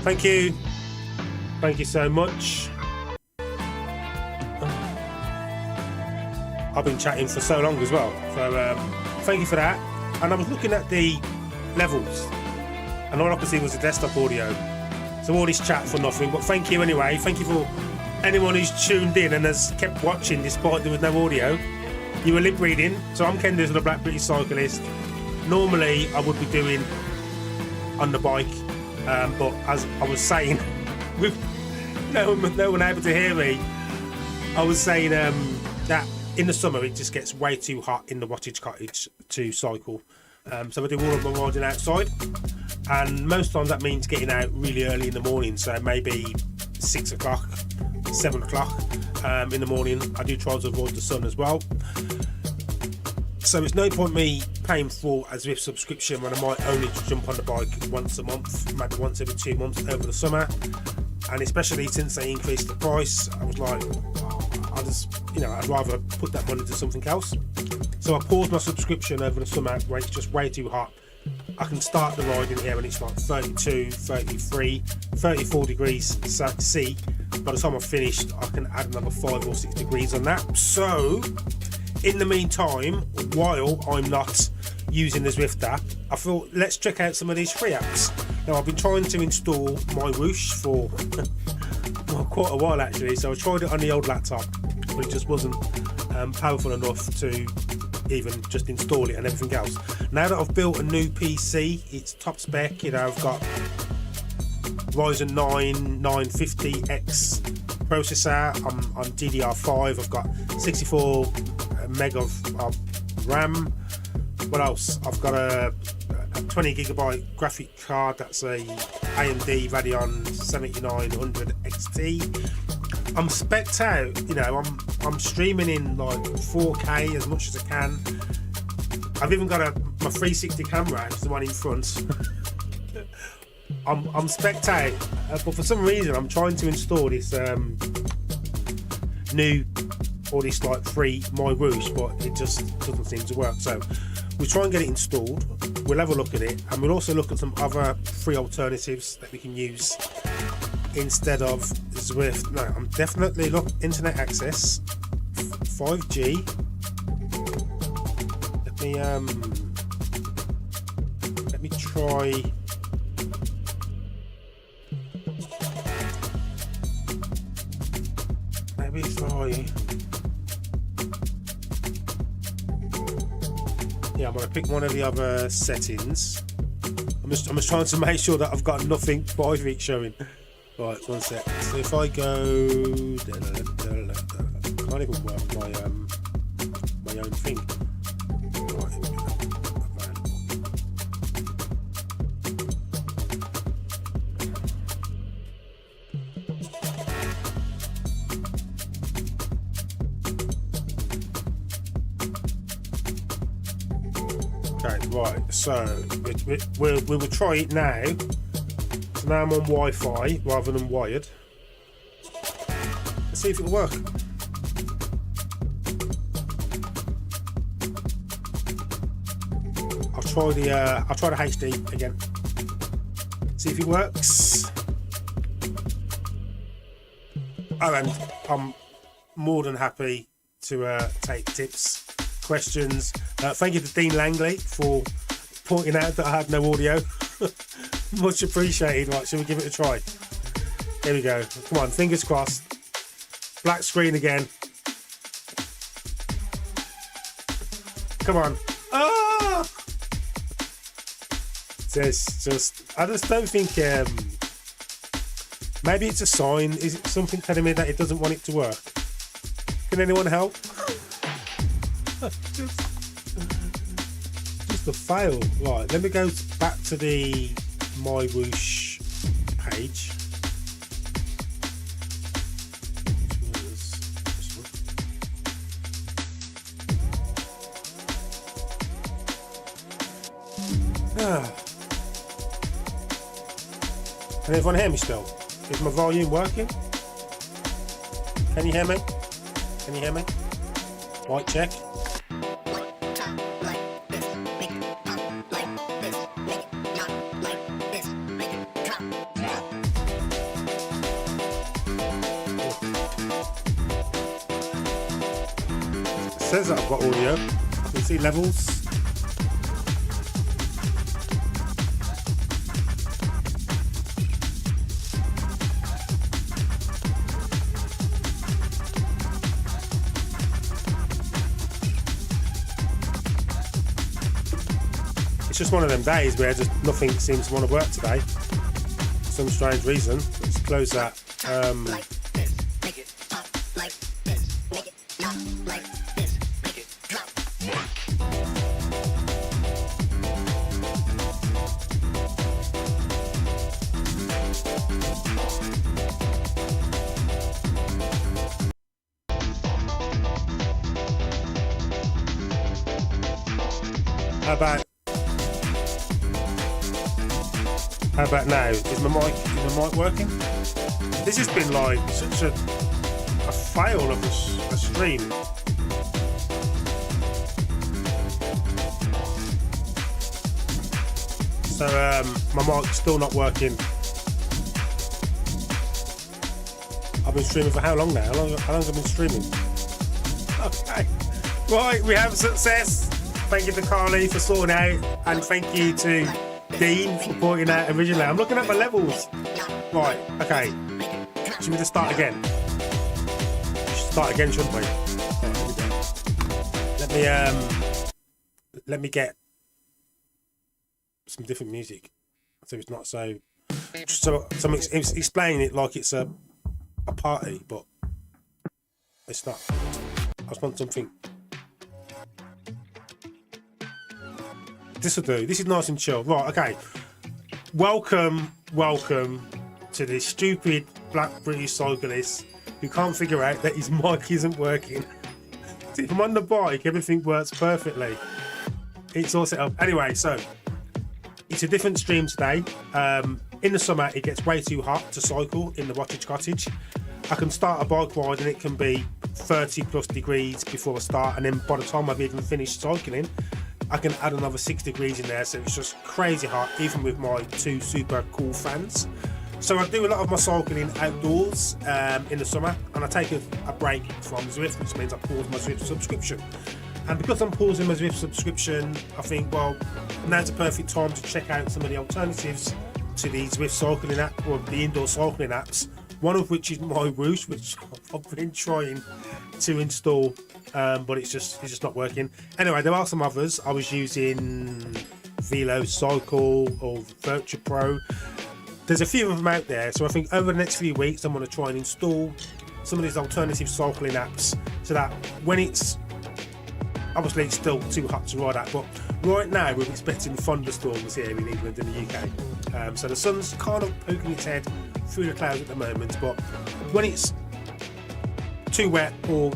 Thank you. Thank you so much. I've been chatting for so long as well. So thank you for that. And I was looking at the levels and all I could see was the desktop audio. So all this chat for nothing. But thank you anyway. Thank you for anyone who's tuned in and has kept watching despite there was no audio. You were lip reading. So I'm Ken Dizzle, the Black British Cyclist. Normally I would be doing on the bike, but as I was saying, with no one able to hear me, I was saying that in the summer it just gets way too hot in the Wattage Cottage to cycle. So I do all of my riding outside, and most times that means getting out really early in the morning, so maybe 6 o'clock, 7 o'clock in the morning. I do try to avoid the sun as well. So it's no point me paying for a Zwift subscription when I might only jump on the bike once a month, maybe once every 2 months over the summer. And especially since they increased the price, I was like, I'd rather put that money to something else. So I paused my subscription over the summer where it's just way too hot. I can start the riding here and it's like 32, 33, 34 degrees C. By the time I've finished, I can add another 5 or 6 degrees on that. So in the meantime, while I'm not using the Zwift app, I thought let's check out some of these free apps. Now I've been trying to install MyWhoosh for quite a while actually, so I tried it on the old laptop, but it just wasn't powerful enough to even just install it and everything else. Now that I've built a new PC, it's top spec, I've got Ryzen 9 950X processor, I'm on DDR5, I've got 64 meg of RAM. What else? I've got a 20 gigabyte graphic card, that's a AMD Radeon 7900 XT. I'm specced out, I'm streaming in like 4K as much as I can. I've even got my 360 camera, it's the one in front. I'm specced out, but for some reason I'm trying to install this this like free MyWhoosh, but it just doesn't seem to work. So we'll try and get it installed, we'll have a look at it, and we'll also look at some other free alternatives that we can use instead of Zwift. No, I'm definitely internet access, 5G. Let me try. Maybe try. Yeah, I'm going to pick one of the other settings. I'm just trying to make sure that I've got nothing private showing. Right, one sec. So if I go, I can't even work my own thing. Right, okay, right. So we will try it now. So now I'm on Wi-Fi rather than wired. Let's see if it'll work. I'll try the HD again. See if it works. Oh, and I'm more than happy to take tips, questions. Thank you to Dean Langley for pointing out that I had no audio. Much appreciated. Right, shall we give it a try? Here we go. Come on, fingers crossed. Black screen again. Come on. Ah! I just don't think. Maybe it's a sign. Is it something telling me that it doesn't want it to work? Can anyone help? just a fail. Right, let me go back to the MyWhoosh page. Can everyone hear me still? Is my volume working? Can you hear me? Can you hear me? Right, check. says that I've got audio. I can see levels. It's just one of them days where just nothing seems to want to work today for some strange reason. Let's close that. How about now? Is my mic working? This has been like such a fail of a stream. So my mic's still not working. I've been streaming for how long now? How long have I been streaming? Okay. Right, we have success. Thank you to Carly for sorting out, and thank you to Dean for pointing out originally. I'm looking at my levels. Right, okay. Should we just start again? We should start again, shouldn't we? Right, let me get some different music so it's not so I'm explaining it like it's a party, but it's not. I just want something. This will do. This is nice and chill. Right, okay. Welcome to this stupid black British cyclist who can't figure out that his mic isn't working. If I'm on the bike, everything works perfectly. It's all set up. Anyway, so it's a different stream today. In the summer, it gets way too hot to cycle in the Wattage Cottage. I can start a bike ride and it can be 30 plus degrees before I start, and then by the time I've even finished cycling, I can add another 6 degrees in there, so it's just crazy hot, even with my 2 super cool fans. So I do a lot of my cycling outdoors in the summer, and I take a break from Zwift, which means I pause my Zwift subscription. And because I'm pausing my Zwift subscription, I think, well, now's the perfect time to check out some of the alternatives to the Zwift cycling app, or the indoor cycling apps, one of which is MyWhoosh, which I've been trying to install, but it's just not working. Anyway, there are some others. I was using Velo Cycle or Virtua Pro. There's a few of them out there, so I think over the next few weeks I'm going to try and install some of these alternative cycling apps, so that when it's obviously it's still too hot to ride at, but right now we're expecting thunderstorms here in England and the UK. So the sun's kind of poking its head through the clouds at the moment, but when it's too wet or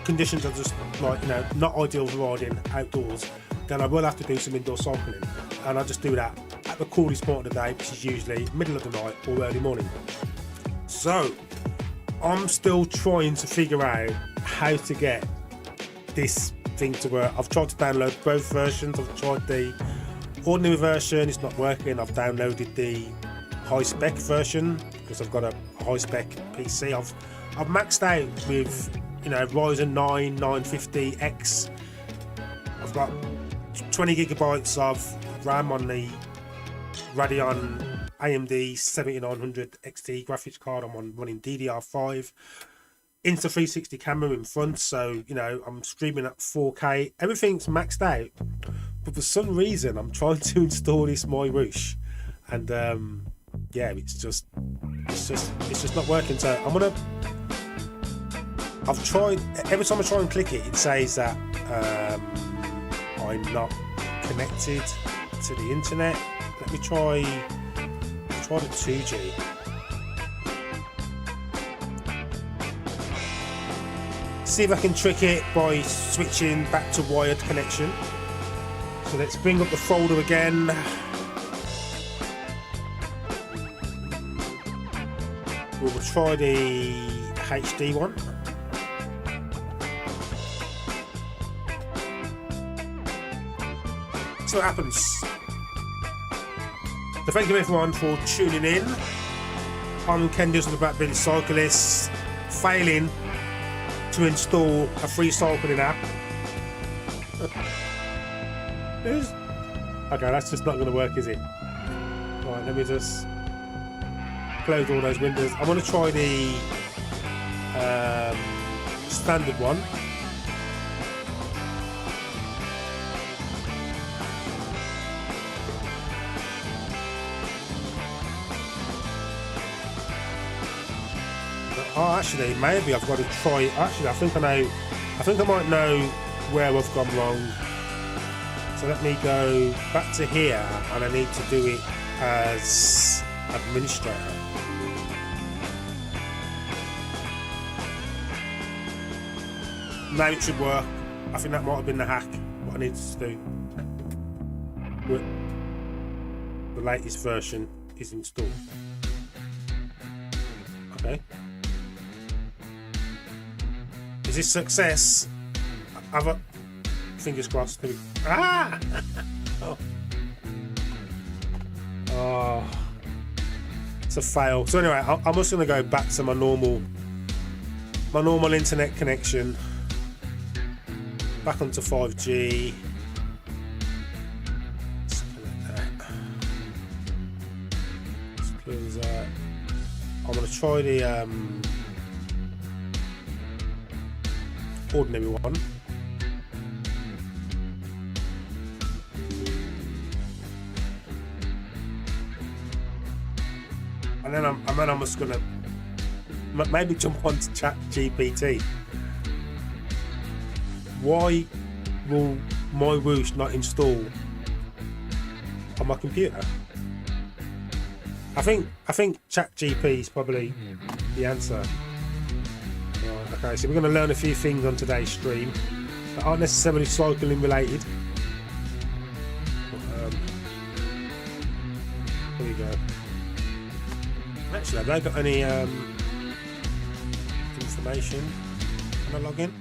conditions are just like, not ideal for riding outdoors, then I will have to do some indoor cycling, and I just do that at the coolest point of the day, which is usually middle of the night or early morning. So I'm still trying to figure out how to get this thing to work. I've tried to download both versions. I've tried the ordinary version, it's not working. I've downloaded the high spec version because I've got a high spec PC. I've maxed out with Ryzen 9 950X. I've got 20 gigabytes of RAM on the Radeon AMD 7900 XT graphics card. I'm running DDR5. Insta360 camera in front, so I'm streaming at 4K. Everything's maxed out, but for some reason I'm trying to install this MyWhoosh, and it's just not working. So I've tried. Every time I try and click it, it says that I'm not connected to the internet. Let me try the 2G. See if I can trick it by switching back to wired connection. So let's bring up the folder again. We will try the HD one. See what happens. So thank you everyone for tuning in. I'm Ken Dilson, the Black British Cyclist, failing to install a free cycling app. Okay, that's just not going to work, is it? Right, let me just close all those windows. I'm going to try the standard one. Oh, actually, maybe I've got to try. Actually, I think I know. I think I might know where I've gone wrong. So let me go back to here, and I need to do it as administrator. Now it should work. I think that might have been the hack. What I need to do. The latest version is installed. Okay. Is this success? Have a fingers crossed. Ah! Oh. Oh, it's a fail. So anyway, I'm just going to go back to my normal internet connection. Back onto 5G. Let's close that. I'm going to try the ordinary one. And then I'm just gonna maybe jump onto ChatGPT. Why will MyWhoosh not install on my computer? I think ChatGPT is probably the answer. Right, okay, so we're going to learn a few things on today's stream that aren't necessarily cycling related. There you go. Actually, have they got any information? Can I log in?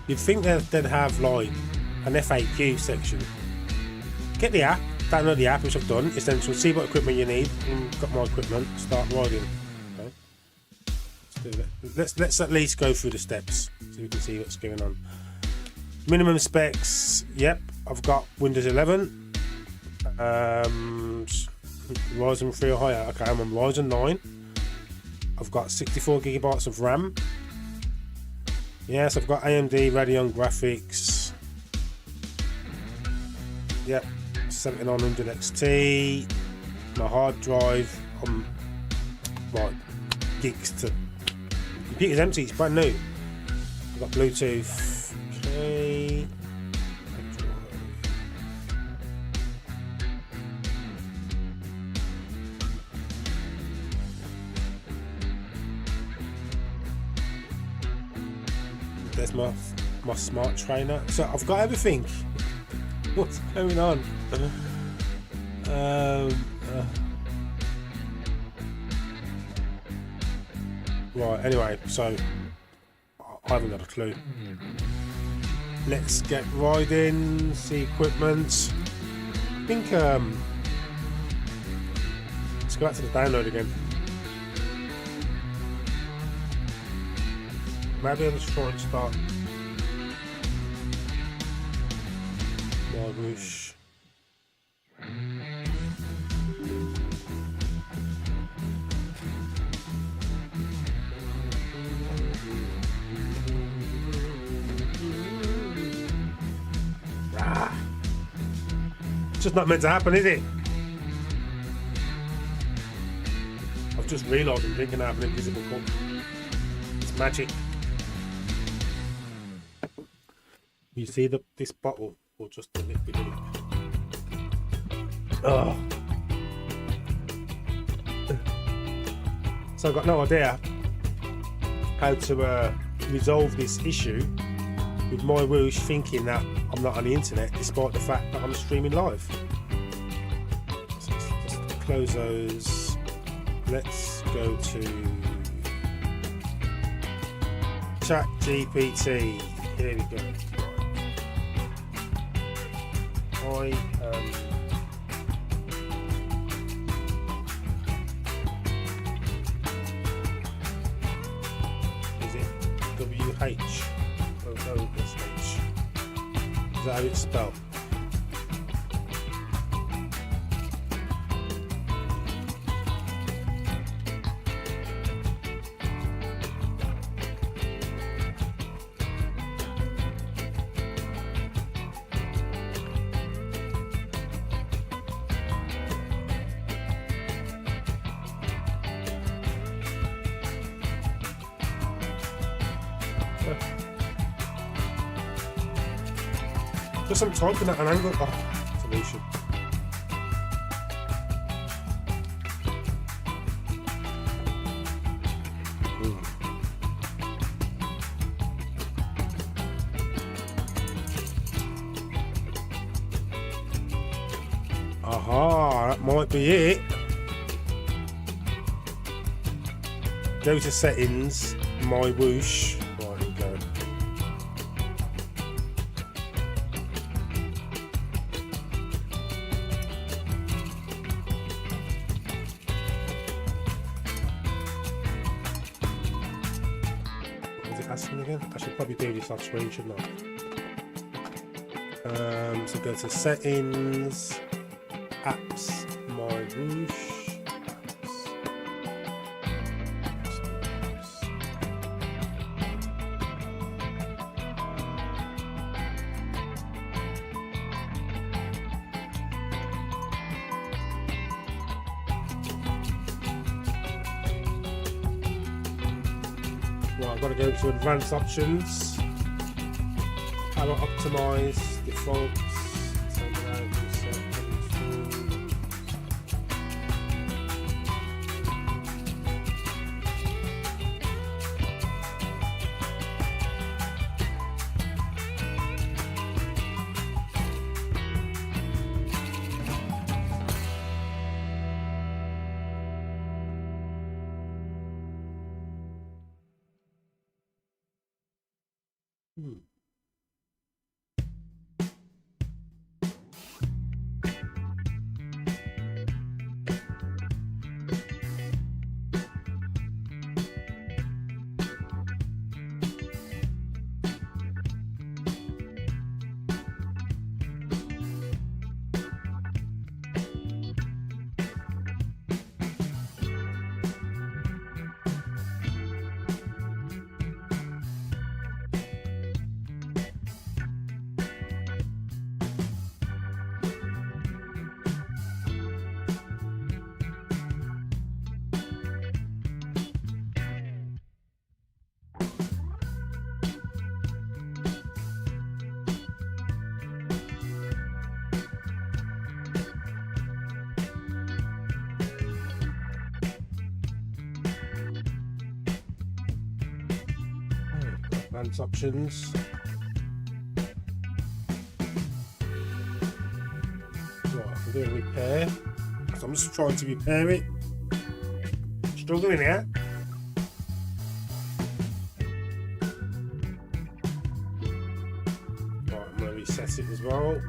You'd think they'd have like an FAQ section. Get the app, download the app, which I've done. Essentially, see what equipment you need. Got my equipment. Start riding. Okay. Let's do that. Let's at least go through the steps so we can see what's going on. Minimum specs. Yep, I've got Windows 11. Ryzen 3 or higher. Okay, I'm on Ryzen 9. I've got 64 gigabytes of RAM. Yes, I've got AMD Radeon graphics. Yep, 7900 XT. My hard drive. Right, gigs to. Computer's empty. It's brand new. I've got Bluetooth. Okay. There's my smart trainer. So I've got everything. What's going on? Right, anyway, so I haven't got a clue. Let's get riding, see equipment. I think let's go back to the download again. Maybe I'll just try and start MyWhoosh. It's just not meant to happen, is it? I've just realised I'm drinking out of an invisible cup. It's magic. You see this bottle, or just the liquid in it? Oh. So I've got no idea how to resolve this issue with MyWhoosh thinking that I'm not on the internet, despite the fact that I'm streaming live. So let's just close those. Let's go to Chat GPT. Here we go. Is it WH? OSH? Is that how it's spelled? Just I'm typing at an angle. Oh, solution. Aha, that might be it. Go to settings, MyWhoosh. Right, here we go. What was it asking again? I should probably do this off screen, shouldn't I? So go to settings, apps, MyWhoosh. Right, I've got to go to advanced options. How do I optimize defaults? Advanced options. Right, I can do a repair. So I'm just trying to repair it. Struggling here. Right, I'm going to reset it as well.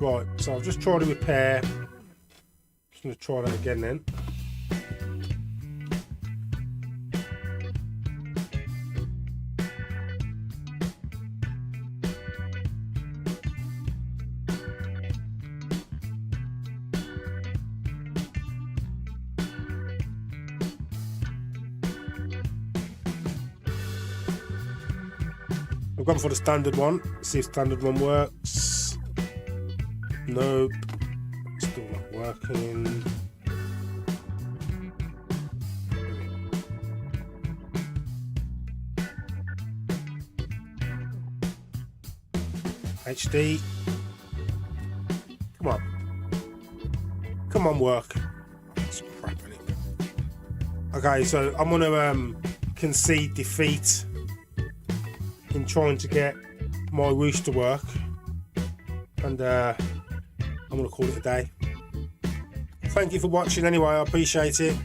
Right, so I've just tried to repair. Just going to try that again then. I've gone for the standard one. See if standard one works. Nope, still not working. HD. Come on. Come on, work. That's crap, isn't it? Okay, so I'm going to concede defeat in trying to get MyWhoosh to work. And I'm going to call it a day. Thank you for watching anyway. I appreciate it.